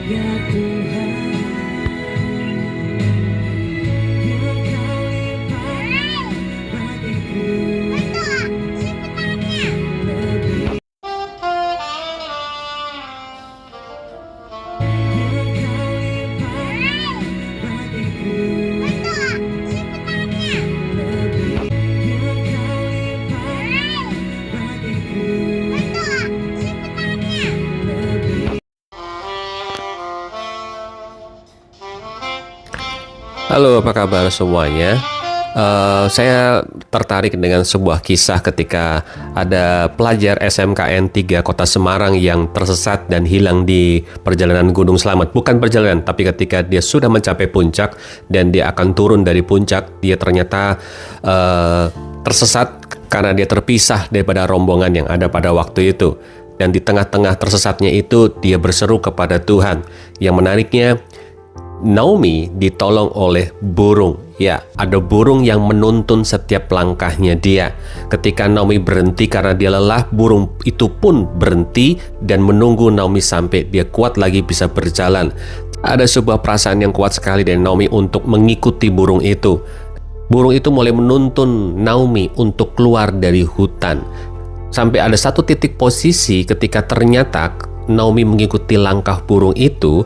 Ya Tuhan, yang Kau limpahkan bagiku lebih, yang Kau limpahkan bagiku lebih, yang Kau limpahkan bagiku lebih. Halo, apa kabar semuanya? Saya tertarik dengan sebuah kisah ketika ada pelajar SMKN 3 Kota Semarang yang tersesat dan hilang di perjalanan Gunung Slamet. Bukan perjalanan, tapi ketika dia sudah mencapai puncak dan dia akan turun dari puncak, dia ternyata tersesat karena dia terpisah daripada rombongan yang ada pada waktu itu. Dan di tengah-tengah tersesatnya itu, dia berseru kepada Tuhan. Yang menariknya, Naomi ditolong oleh burung. Ya, ada burung yang menuntun setiap langkahnya dia. Ketika Naomi berhenti karena dia lelah, burung itu pun berhenti dan menunggu Naomi sampai dia kuat lagi bisa berjalan. Ada sebuah perasaan yang kuat sekali dari Naomi untuk mengikuti burung itu. Burung itu mulai menuntun Naomi untuk keluar dari hutan. Sampai ada satu titik posisi ketika ternyata Naomi mengikuti langkah burung itu,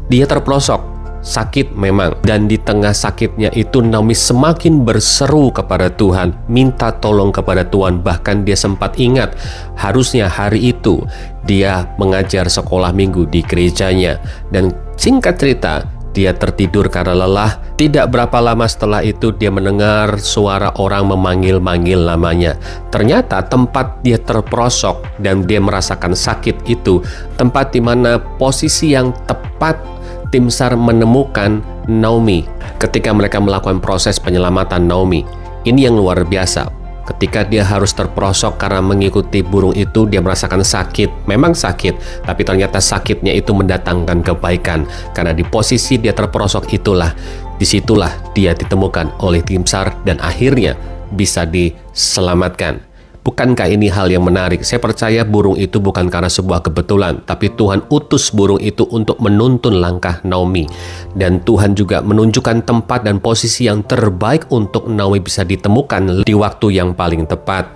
dia terpelosok. Sakit memang, dan di tengah sakitnya itu Naomi semakin berseru kepada Tuhan, minta tolong kepada Tuhan. Bahkan dia sempat ingat harusnya hari itu dia mengajar sekolah minggu di gerejanya. Dan singkat cerita, dia tertidur karena lelah. Tidak berapa lama setelah itu dia mendengar suara orang memanggil-manggil namanya. Ternyata tempat dia terperosok dan dia merasakan sakit itu tempat di mana posisi yang tepat tim SAR menemukan Naomi ketika mereka melakukan proses penyelamatan Naomi. Ini yang luar biasa. Ketika dia harus terperosok karena mengikuti burung itu, dia merasakan sakit. Memang sakit, tapi ternyata sakitnya itu mendatangkan kebaikan. Karena di posisi dia terperosok itulah, disitulah dia ditemukan oleh tim SAR dan akhirnya bisa diselamatkan. Bukankah ini hal yang menarik? Saya percaya burung itu bukan karena sebuah kebetulan, tapi Tuhan utus burung itu untuk menuntun langkah Naomi. Dan Tuhan juga menunjukkan tempat dan posisi yang terbaik untuk Naomi bisa ditemukan di waktu yang paling tepat.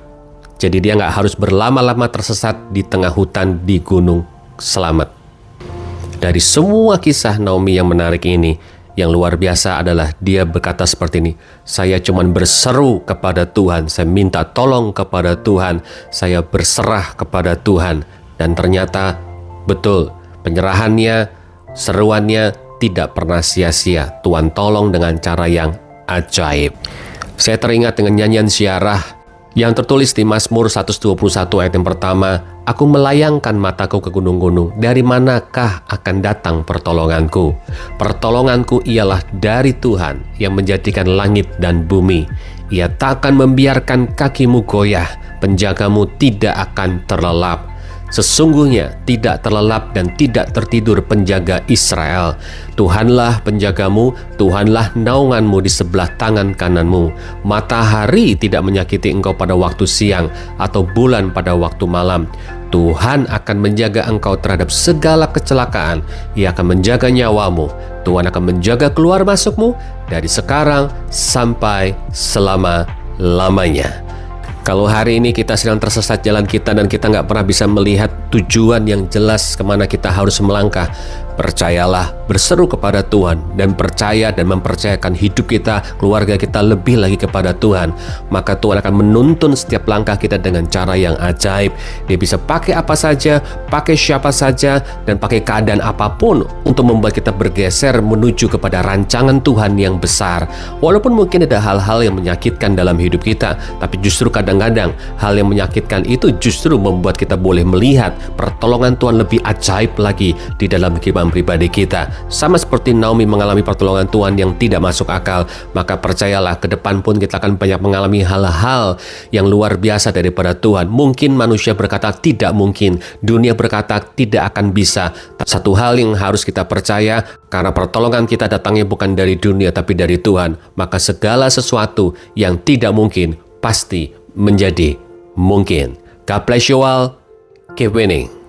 Jadi dia nggak harus berlama-lama tersesat di tengah hutan di Gunung Slamet. Dari semua kisah Naomi yang menarik ini, yang luar biasa adalah dia berkata seperti ini, saya cuman berseru kepada Tuhan, saya minta tolong kepada Tuhan, saya berserah kepada Tuhan. Dan ternyata betul, penyerahannya, seruannya tidak pernah sia-sia. Tuhan tolong dengan cara yang ajaib. Saya teringat dengan nyanyian Syarah yang tertulis di Mazmur 121 ayat yang pertama, aku melayangkan mataku ke gunung-gunung, dari manakah akan datang pertolonganku? Pertolonganku ialah dari Tuhan yang menjadikan langit dan bumi. Ia tak akan membiarkan kakimu goyah, penjagamu tidak akan terlelap. Sesungguhnya tidak terlelap dan tidak tertidur penjaga Israel. Tuhanlah penjagamu, Tuhanlah naunganmu di sebelah tangan kananmu. Matahari tidak menyakiti engkau pada waktu siang, atau bulan pada waktu malam. Tuhan akan menjaga engkau terhadap segala kecelakaan. Ia akan menjaga nyawamu. Tuhan akan menjaga keluar masukmu dari sekarang sampai selama-lamanya. Kalau hari ini kita sedang tersesat jalan kita dan kita nggak pernah bisa melihat tujuan yang jelas kemana kita harus melangkah, percayalah, berseru kepada Tuhan dan percaya dan mempercayakan hidup kita, keluarga kita lebih lagi kepada Tuhan. Maka Tuhan akan menuntun setiap langkah kita dengan cara yang ajaib. Dia bisa pakai apa saja, pakai siapa saja, dan pakai keadaan apapun untuk membuat kita bergeser menuju kepada rancangan Tuhan yang besar. Walaupun mungkin ada hal-hal yang menyakitkan dalam hidup kita, tapi justru kadang-kadang hal yang menyakitkan itu justru membuat kita boleh melihat pertolongan Tuhan lebih ajaib lagi di dalam kehidupan pribadi kita. Sama seperti Naomi mengalami pertolongan Tuhan yang tidak masuk akal, maka percayalah ke depan pun kita akan banyak mengalami hal-hal yang luar biasa daripada Tuhan. Mungkin manusia berkata tidak mungkin, dunia berkata tidak akan bisa. Satu hal yang harus kita percaya, karena pertolongan kita datangnya bukan dari dunia tapi dari Tuhan, maka segala sesuatu yang tidak mungkin pasti menjadi mungkin. God bless you all. Keep winning.